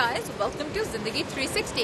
guys, welcome to Zindagi 360.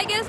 I guess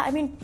I mean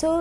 So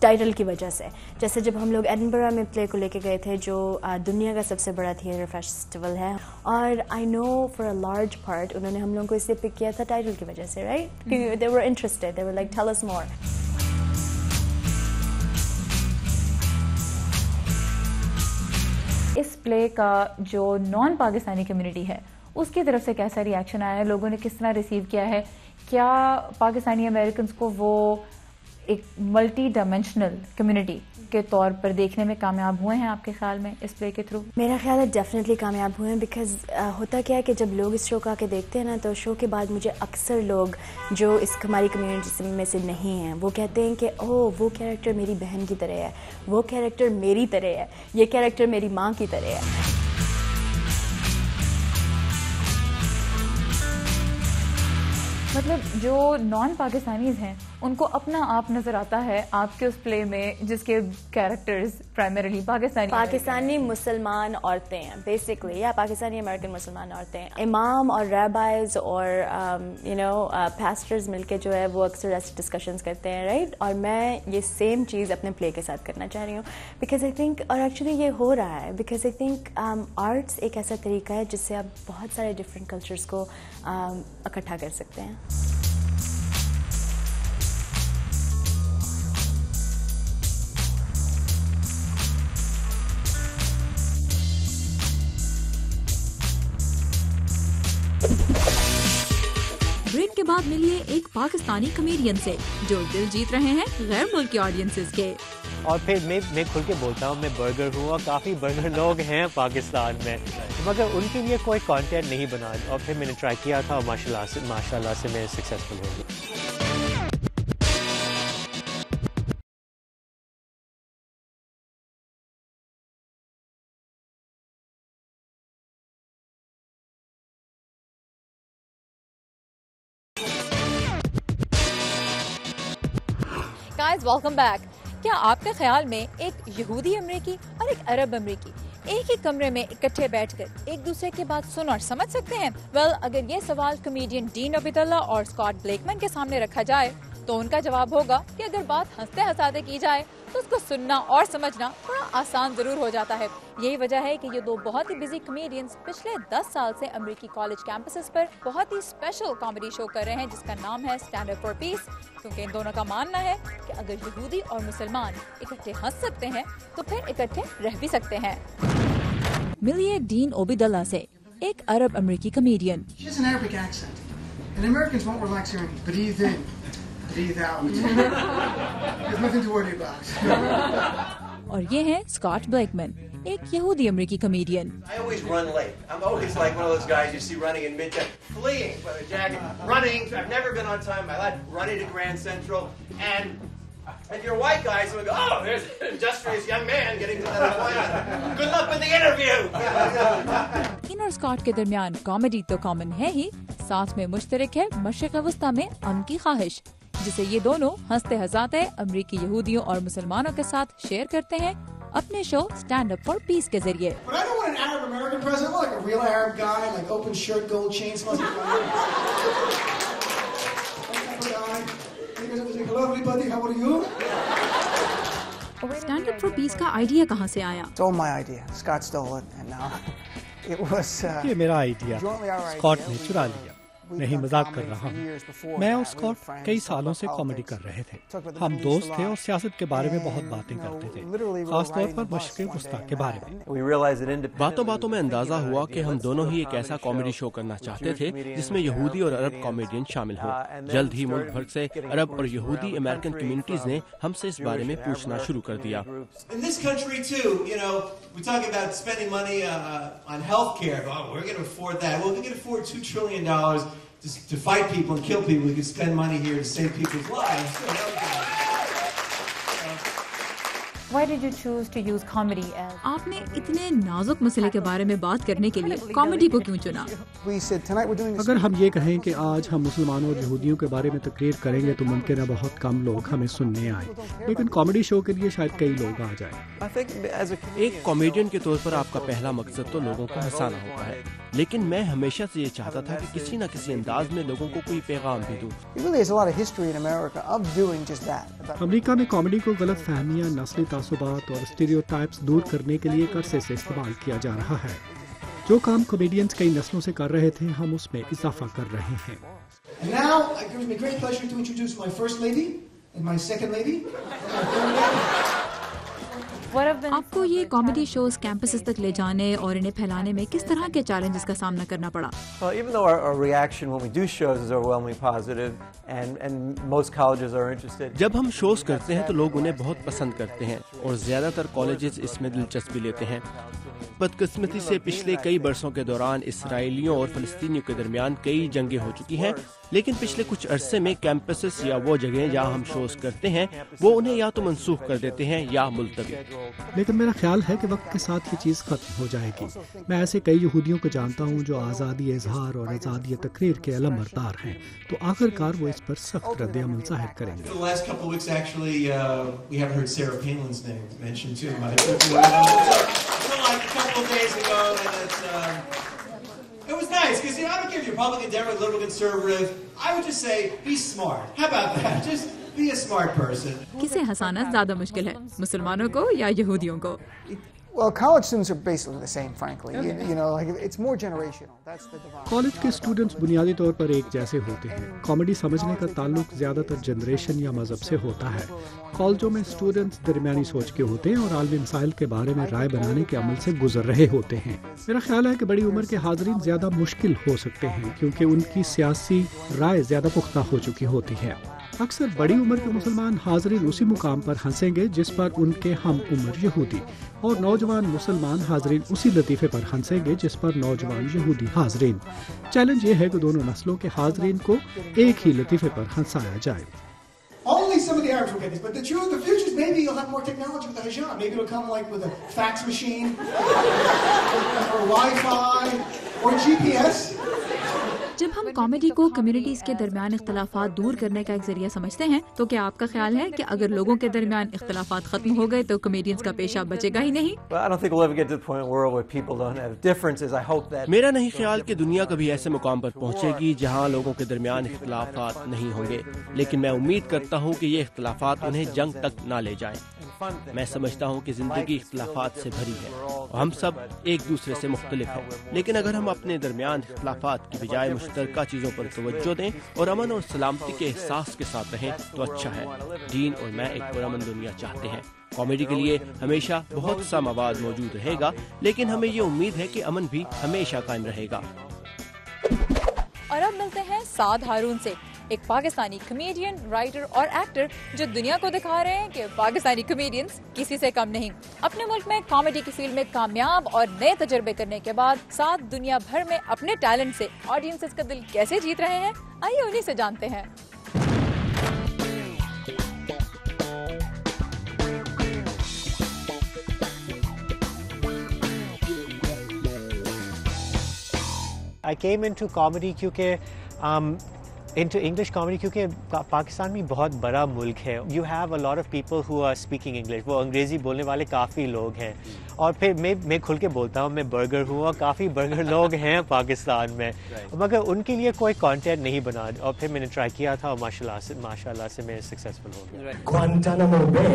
title کی وجہ سے. جیسے جب ہم لوگ ایڈنبرا میں پلے کو لے کے گئے تھے جو دنیا کا سب سے بڑا تھیٹر فیسٹیول ہے, اور آئی نو فار اے لارج پارٹ انہوں نے ہم لوگوں کو اس لیے پک کیا تھا ٹائٹل کی وجہ سے, right, they were interested, they were like tell us more. اس پلے کا جو نان پاکستانی کمیونٹی ہے اس کی طرف سے کیسا ری ایکشن آیا ہے, لوگوں نے کس طرح ریسیو کیا ہے, کیا پاکستانی امریکنز کو وہ ایک ملٹی ڈائمینشنل کمیونٹی کے طور پر دیکھنے میں کامیاب ہوئے ہیں آپ کے خیال میں اس پلے کے تھرو؟ میرا خیال ہے ڈیفینیٹلی کامیاب ہوئے ہیں, بیکاز ہوتا کیا ہے کہ جب لوگ اس شو کا کے دیکھتے ہیں نا, تو شو کے بعد مجھے اکثر لوگ جو اس ہماری کمیونٹی میں سے نہیں ہیں وہ کہتے ہیں کہ اوہ وہ کیریکٹر میری بہن کی طرح ہے, وہ کیریکٹر میری طرح ہے, یہ کیریکٹر میری ماں کی طرح ہے. مطلب جو نان پاکستانیز ہیں ان کو اپنا آپ نظر آتا ہے آپ کے اس پلے میں جس کے کیریکٹرز پرائمریلی پاکستانی مسلمان عورتیں ہیں بیسکلی, یا پاکستانی امریکن مسلمان عورتیں. امام اور ریبائز اور پاسٹرز مل کے جو ہے وہ اکثر ایسے ڈسکشنز کرتے ہیں, رائٹ, اور میں یہ سیم چیز اپنے پلے کے ساتھ کرنا چاہ رہی ہوں, بیکاز آئی تھنک, اور ایکچولی یہ ہو رہا ہے بیکاز آئی تھنک آرٹس ایک ایسا طریقہ ہے جس سے آپ بہت سارے ڈفرینٹ کلچرز کو اکٹھا کر سکتے ہیں. بریک کے بعد ملیے ایک پاکستانی کمیڈین سے جو دل جیت رہے ہیں غیر ملکی آڈینسز کے. اور پھر میں کھل کے بولتا ہوں میں برگر ہوں, اور کافی برگر لوگ ہیں پاکستان میں, مگر ان کے لیے کوئی کانٹینٹ نہیں بنا, اور پھر میں نے ٹرائی کیا تھا اور ماشاء اللہ سے میں سکسیزفل ہو گیا. Guys welcome back. کیا آپ کے خیال میں ایک یہودی امریکی اور ایک عرب امریکی ایک ہی کمرے میں اکٹھے بیٹھ کر ایک دوسرے کی بات سن اور سمجھ سکتے ہیں؟ ویل اگر یہ سوال کمیڈین ڈین عبیداللہ اور اسکاٹ بلیکمن کے سامنے رکھا جائے تو ان کا جواب ہوگا کہ اگر بات ہنستے ہنساتے کی جائے تو اس کو سننا اور سمجھنا تھوڑا آسان ضرور ہو جاتا ہے. یہی وجہ ہے کہ یہ دو بہت ہی بزی کمیڈینز پچھلے 10 سال سے امریکی کالج کیمپسز پر بہت ہی اسپیشل کامیڈی شو کر رہے ہیں جس کا نام ہے اسٹینڈ اپ فار پیس, کیونکہ ان دونوں کا ماننا ہے کہ اگر یہودی اور مسلمان اکٹھے ہنس سکتے ہیں تو پھر اکٹھے رہ بھی سکتے ہیں. ملیے ڈین عبیداللہ سے, ایک عرب امریکی کمیڈین. اور یہ ہے اسکاٹ بلیکمن, ایک یہودی امریکی comedian. And you're white guys who go, oh, there's an industrious young man getting to that appointment. Good luck with the interview. ان اور اسکاٹ کے درمیان کامیڈی تو کامن ہے ہی, ساتھ میں مشترک ہے مشرق وسطیٰ میں امن کی خواہش, جسے یہ دونوں ہنستے ہنساتے امریکی یہودیوں اور مسلمانوں کے ساتھ شیئر کرتے ہیں اپنے شو اسٹینڈ اپ فار پیس کے ذریعے. But I don't want an Arab American president, like a real Arab guy, like open shirt, gold chains. Hello everybody, how are you? Stand up for peace کا idea کہاں سے آیا؟ It's all my idea. Scott stole it, and now it was. یہ میرا idea Scott نے چرا لیا. نہیں مذاق کر رہا ہوں. میں اور اسکاٹ کئی سالوں سے کامیڈی کر رہے تھے. ہم دوست تھے اور سیاست کے بارے میں بہت باتیں کرتے تھے, خاص طور پر مشرق وسطیٰ کے بارے میں. باتوں باتوں میں اندازہ ہوا کہ ہم دونوں ہی ایک ایسا کامیڈی شو کرنا چاہتے تھے جس میں یہودی اور عرب کامیڈین شامل ہوں. جلد ہی ملک بھر سے عرب اور یہودی امریکن کمیونٹیز نے ہم سے اس بارے میں پوچھنا شروع کر دیا. In this country too, we talk about spending money on healthcare. Oh, we're going to afford that. Well, we can afford $2 trillion to fight people and kill people. We could spend money here to save people's lives. Why did you choose to use comedy as... آپ نے اتنے نازک مسئلے کے بارے میں بات کرنے کے لیے کامیڈی کو کیوں چنا؟ اگر ہم یہ کہیں کہ آج ہم مسلمانوں اور یہودیوں کے بارے میں تقریر کریں گے تو ممکن ہے بہت کم لوگ ہمیں سننے آئیں، لیکن کامیڈی شو کے لیے شاید کئی لوگ آ جائیں۔ ایک کامیڈین کے طور پر آپ کا پہلا مقصد تو لوگوں کو ہنسانا ہوتا ہے، لیکن میں ہمیشہ سے یہ چاہتا تھا کہ کسی نہ کسی انداز میں لوگوں کو کوئی پیغام بھی دوں۔ امریکہ میں کامیڈی کو غلط فہمیاں، نسلی تعصبات اور اسٹیریوٹائپس دور کرنے کے لیے ایک عرصے سے استعمال کیا جا رہا ہے۔ جو کام کامیڈینز کئی نسلوں سے کر رہے تھے ہم اس میں اضافہ کر رہے ہیں۔ And now, it gives me great pleasure to introduce my first lady and my second lady. آپ کو یہ کامیڈی شوز کیمپسز تک لے جانے اور انہیں پھیلانے میں کس طرح کے چیلنجز کا سامنا کرنا پڑا؟ Even though our reaction when we do shows is overwhelmingly positive and most colleges are interested. جب ہم شوز کرتے ہیں تو لوگ انہیں بہت پسند کرتے ہیں اور زیادہ تر کالجز اس میں دلچسپی لیتے ہیں۔ بدقسمتی سے پچھلے کئی برسوں کے دوران اسرائیلیوں اور فلسطینیوں کے درمیان کئی جنگیں ہو چکی ہیں، لیکن پچھلے کچھ عرصے میں کیمپسز یا وہ جگہیں جہاں ہم شوز کرتے ہیں وہ انہیں یا تو منسوخ کر دیتے ہیں یا ملتوی۔ لیکن میرا خیال ہے کہ وقت کے ساتھ یہ چیز ختم ہو جائے گی۔ میں ایسے کئی یہودیوں کو جانتا ہوں جو آزادی اظہار اور آزادی تقریر کے علم بردار ہیں، تو آخر کار وہ اس پر سخت رد عمل ظاہر کریں گے۔ It was nice because I don't care if you're Republican, Democrat, liberal, conservative. I would just say be smart. How about that? Just be a smart person. کسے ہنسانا زیادہ مشکل ہے، مسلمانوں کو یا یہودیوں کو؟ Well, college students are basically the same, frankly. You know, like it's more generational. That's the divide. College کے اسٹوڈنٹس بنیادی طور پر ایک جیسے ہوتے ہیں۔ کامیڈی سمجھنے کا تعلق زیادہ تر جنریشن یا مذہب سے ہوتا ہے۔ کالجوں میں اسٹوڈنٹس درمیانی سوچ کے ہوتے ہیں اور عالمی مسائل کے بارے میں رائے بنانے کے عمل سے گزر رہے ہوتے ہیں۔ میرا خیال ہے کہ بڑی عمر کے حاضرین زیادہ مشکل ہو سکتے ہیں کیونکہ ان کی سیاسی رائے زیادہ پختہ ہو چکی ہوتی ہے۔ اکثر بڑی عمر کے مسلمان حاضرین اسی مقام پر ہنسیں گے جس پر ان کے ہم عمر یہودی، اور نوجوان مسلمان حاضرین اسی لطیفے پر ہنسیں گے جس پر نوجوان یہودی حاضرین۔ چیلنج یہ ہے کہ دونوں نسلوں کے حاضرین کو ایک ہی لطیفے پر ہنسایا جائے۔ Only some of the Arabs will get this, but the future is maybe you'll have more technology with the hijab. Maybe it'll come like with a fax machine, or Wi-Fi, or GPS. جب ہم comedy کو communities کے درمیان اختلافات دور کرنے کا ایک ذریعہ سمجھتے ہیں تو کیا آپ کا خیال ہے کہ اگر لوگوں کے درمیان اختلافات ختم ہو گئے تو کمیڈینز کا پیشہ بچے گا ہی نہیں؟ میرا نہیں خیال کہ دنیا کبھی ایسے مقام پر پہنچے گی جہاں لوگوں کے درمیان اختلافات نہیں ہوں گے، لیکن میں امید کرتا ہوں کہ یہ اختلافات انہیں جنگ تک نہ لے جائیں۔ میں سمجھتا ہوں کہ زندگی اختلافات سے بھری ہے اور ہم سب ایک دوسرے سے مختلف ہیں، لیکن اگر ہم اپنے درمیان اختلافات کی بجائے مشترکہ چیزوں پر توجہ دیں اور امن اور سلامتی کے احساس کے ساتھ رہیں تو اچھا ہے۔ ڈین اور میں ایک پرامن دنیا چاہتے ہیں۔ کامیڈی کے لیے ہمیشہ بہت سا مواد موجود رہے گا، لیکن ہمیں یہ امید ہے کہ امن بھی ہمیشہ قائم رہے گا۔ اور اب ملتے ہیں سعد ہارون سے، ایک پاکستانی کمیڈین، رائٹر اور ایکٹر جو دنیا کو دکھا رہے ہیں کہ پاکستانی کمیڈینز کسی سے کم نہیں۔ اپنے ملک میں کامیڈی کی فیلڈ میں کامیاب اور نئے تجربے کرنے کے بعد سعد دنیا بھر میں اپنے ٹیلنٹ سے آڈینسز کا دل کیسے جیت رہے ہیں، آئیے انہی سے جانتے ہیں۔ I came into comedy کیونکہ into English comedy کیونکہ پاکستان میں بہت بڑا ملک ہے۔ You have a lot of people who are speaking English. وہ انگریزی بولنے والے کافی لوگ ہیں، اور پھر میں کھل کے بولتا ہوں، میں برگر ہوں اور کافی برگر لوگ ہیں پاکستان میں، مگر ان کے لیے کوئی کانٹینٹ نہیں بنا، اور پھر میں نے ٹرائی کیا تھا اور ماشاء اللہ سے میں سکسیزفل ہو گیا۔ Guantanamo Bay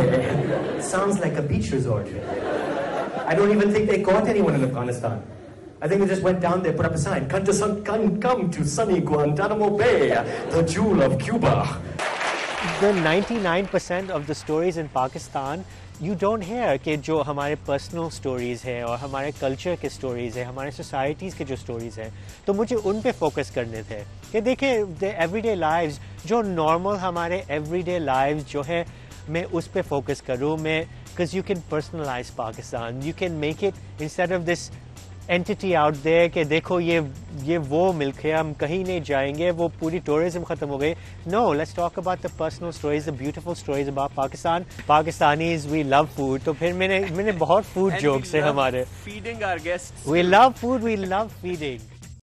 sounds like a beach resort. I don't even think they caught anyone in Afghanistan. I think they just went down there, put up a sign, come to sunny Guantanamo Bay, the jewel of Cuba. The 99% of the stories in Pakistan, you don't hear کہ جو ہمارے personal stories ہیں اور ہمارے culture کے stories ہیں، ہمارے societies کے جو سٹوریز ہیں، تو مجھے ان پہ فوکس کرنے تھے کہ دیکھیں ایوری ڈے لائفز، جو نارمل ہمارے ایوری ڈے لائفز جو ہے، میں اس پہ فوکس کروں میں، because you can personalize Pakistan, you can make it instead of this entity out there کہ دیکھو یہ وہ ملک ہے, ہم کہیں نہیں جائیں گے, وہ پوری ٹورزم ختم ہو گئی. No, let's talk about the personal stories, the beautiful stories about Pakistan. Pakistanis, we love food. تو پھر میں نے بہت food jokes ہیں ہمارے. Feeding our guests. We love food, we love feeding.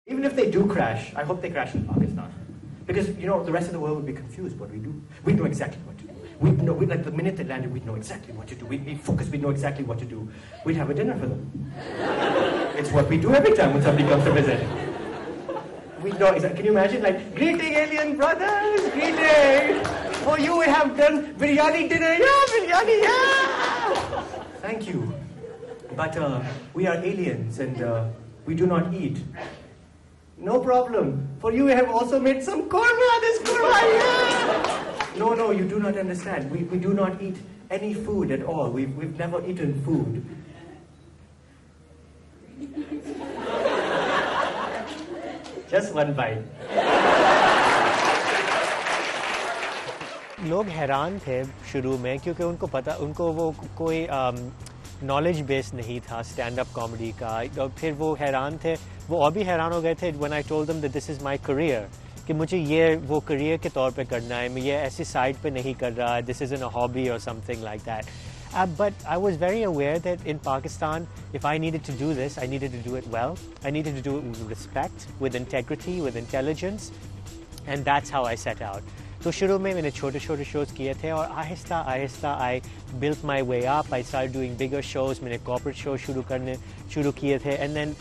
Even if they do crash, I hope they crash in Pakistan. Because, you know, the rest of the world would be confused what we do. We'd know exactly what to do. We'd know, like the minute they landed, we'd know exactly what to do. We'd be focused, we'd know exactly what to do. We'd have a dinner for them. It's what we do every time when somebody comes to visit. We'd know exactly. Can you imagine? Like, greeting alien brothers, greeting. For you we have done biryani dinner. Yeah, biryani, yeah. Thank you. But we are aliens and we do not eat. No problem. For you we have also made some korma. This korma, yeah. No, you do not understand. We do not eat any food at all. We've never eaten food. Just one bite. لوگ حیران تھے شروع میں کیونکہ ان کو پتہ, ان کو وہ کوئی نالج بیس نہیں تھا اسٹینڈ اپ کامیڈی کا, اور پھر وہ حیران تھے, وہ اور بھی حیران ہو گئے تھے when I told them that this is my career, کہ مجھے یہ وہ کریئر کے طور پہ کرنا ہے, میں یہ ایسی سائڈ پہ نہیں کر رہا, this isn't a hobby or something like that. But I was very aware that in Pakistan, if I needed to do this, I needed to do it well. I needed to do it with respect, with integrity, with intelligence, and that's how I set out. تو شروع میں نے چھوٹے چھوٹے shows کیے تھے, اور آہستہ آہستہ I built my way up. I started doing bigger shows. میں نے corporate shows شروع کیے تھے, and then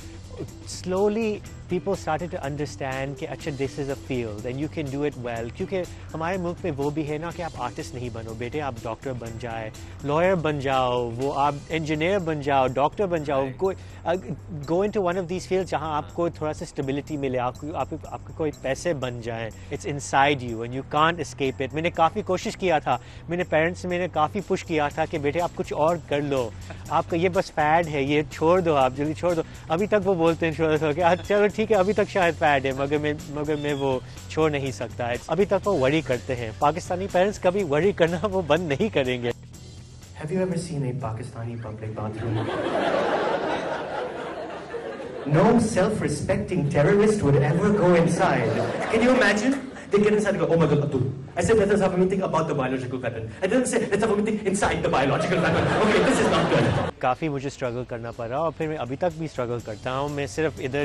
slowly people started to understand کہ اچھا this is a field and you can do it well. کیونکہ ہمارے ملک میں وہ بھی ہے نا کہ آپ آرٹسٹ نہیں بنو بیٹے, آپ ڈاکٹر بن جائے, لائر بن جاؤ, وہ آپ انجینئر بن جاؤ, ڈاکٹر بن جاؤ, go into one of these fields جہاں آپ کو تھوڑا سا اسٹیبلٹی ملے, آپ کو کوئی پیسے بن جائیں. It's inside you and you can't escape it. میں نے کافی کوشش کیا تھا, میرے پیرنٹس سے میں نے کافی پش کیا تھا کہ بیٹے آپ کچھ اور کر لو, آپ کا یہ بس فیڈ ہے, یہ چھوڑ دو, آپ جلدی چھوڑ دو. ابھی تک وہ بولتے ہیں چھوڑ دو کہ چلو ٹھیک ہے, ابھی تک شاید فیڈ ہے, مگر میں وہ چھوڑ نہیں سکتا. ابھی تک وہ وری کرتے ہیں. پاکستانی پیرنٹس کبھی وری کرنا وہ بند نہیں کریں گے. Have you ever seen a Pakistani public bathroom? No self-respecting terrorist would ever go inside. Can you imagine? They get inside and go, oh my God, Abdul. I said, let's have a meeting about the biological weapon. I didn't say, let's have a meeting inside the biological weapon. Okay, this is not good. کافی مجھے struggle کرنا پڑا, اور پھر میں ابھی تک بھی struggle کرتا ہوں. میں صرف ادھر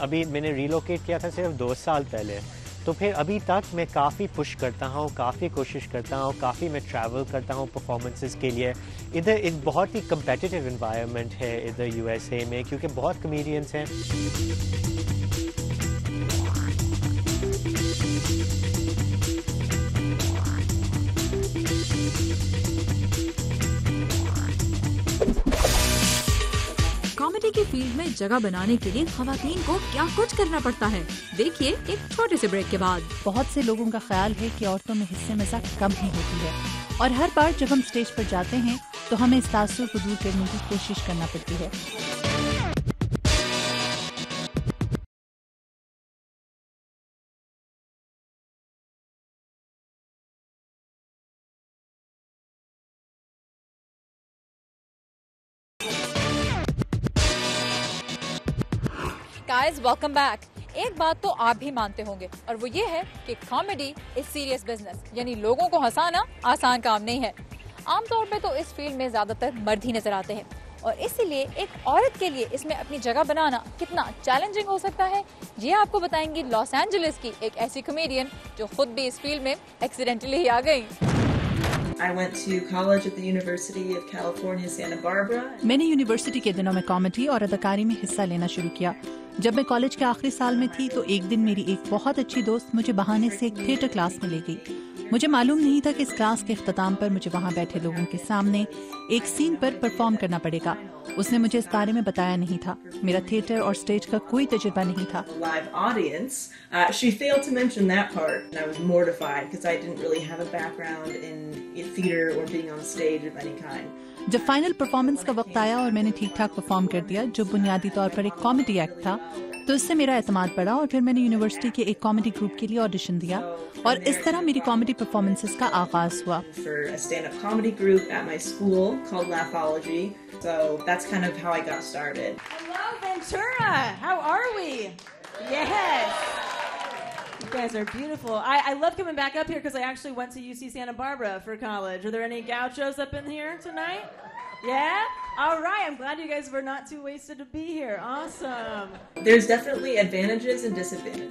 ابھی میں نے ریلوکیٹ کیا تھا صرف 2 سال پہلے, تو پھر ابھی تک میں کافی پش کرتا ہوں, کافی کوشش کرتا ہوں, کافی میں ٹریول کرتا ہوں پرفارمنسز کے لیے. ادھر ایک بہت ہی کمپیٹیٹیو انوائرمنٹ ہے ادھر USA میں, کیونکہ بہت کمیڈینس ہیں. کامیڈی کی فیلڈ میں جگہ بنانے کے لیے خواتین کو کیا کچھ کرنا پڑتا ہے, دیکھیے ایک چھوٹے سے بریک کے بعد. بہت سے لوگوں کا خیال ہے کہ عورتوں میں حصے مزاح کم ہی ہوتی ہے, اور ہر بار جب ہم اسٹیج پر جاتے ہیں تو ہمیں اس تاثر کو دور کرنے کی کوشش کرنا پڑتی ہے. Guys, welcome back. ایک بات تو آپ بھی مانتے ہوں گے, اور وہ یہ ہے کہ کامیڈی از سیریس بزنس, یعنی لوگوں کو ہنسانا آسان کام نہیں ہے. عام طور پہ تو اس فیلڈ میں زیادہ تر مرد ہی نظر آتے ہیں, اور اسی لیے ایک عورت کے لیے اس میں اپنی جگہ بنانا کتنا چیلنجنگ ہو سکتا ہے, یہ آپ کو بتائیں گی لاس اینجلس کی ایک ایسی کمیڈین جو خود بھی اس فیلڈ میں ایکسیڈنٹلی ہی آ گئی. I went to college at the University of California, Santa Barbara. میں نے یونیورسٹی کے دنوں میں کامیڈی اور اداکاری میں حصہ لینا شروع کیا. جب میں کالج کے آخری سال میں تھی تو ایک دن میری ایک بہت اچھی دوست مجھے بہانے سے ایک تھیٹر کلاس میں لے گئی. مجھے معلوم نہیں تھا کہ اس کلاس کے اختتام پر مجھے وہاں بیٹھے لوگوں کے سامنے ایک سین پر پرفارم کرنا پڑے گا. اس نے مجھے اس بارے میں بتایا نہیں تھا. میرا تھیٹر اور اسٹیج کا کوئی تجربہ نہیں تھا. Live audience, she failed to mention that part, and I was mortified because I didn't really have a background in theater or being on stage of any kind. جب فائنل پرفارمنس کا وقت آیا اور میں نے ٹھیک ٹھاک پرفارم کر دیا, جو بنیادی طور پر ایک کامیڈی ایکٹ تھا, تو اس سے میرا اعتماد بڑھا, اور پھر میں نے یونیورسٹی کے ایک کامیڈی گروپ کے لیے آڈیشن دیا, اور اس طرح میری کامیڈی پرفارمنسز کا آغاز ہوا. For a stand-up comedy group at my school called Laughology, so that's kind of how I got started. Hello Ventura! How are we? Yes! You guys are beautiful. I love coming back up here because I actually went to UC Santa Barbara for college. Are there any gauchos up in here tonight? Yeah? All right. I'm glad you guys were not too wasted to be here. Awesome. There's definitely advantages and disadvantages.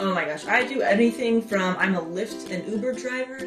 Oh my gosh, I do anything from I'm a Lyft and Uber driver.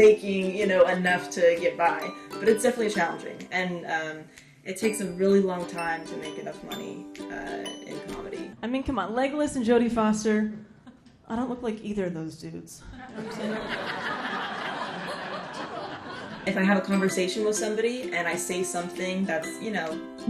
Making, enough to get by, but it's definitely challenging, and it takes a really long time to make enough money in comedy. I mean, come on, Legolas and Jodie Foster. I don't look like either of those dudes. You know what I'm saying? If I have a conversation with somebody and I say something that's,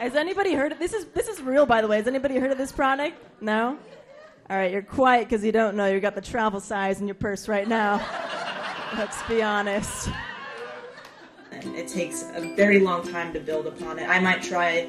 Has anybody heard of this? Is real, by the way. Has anybody heard of this product? No? All right, you're quiet because you don't know. You got the travel size in your purse right now. Let's be honest. And it takes a very long time to build upon it. I might try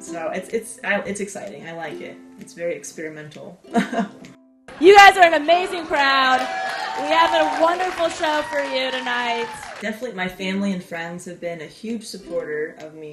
So it's exciting. I like it. It's very experimental. You guys are an amazing crowd. We have a wonderful show for you tonight. Definitely my family and friends have been a huge supporter of me.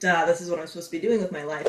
This is what I'm supposed to be doing with my life.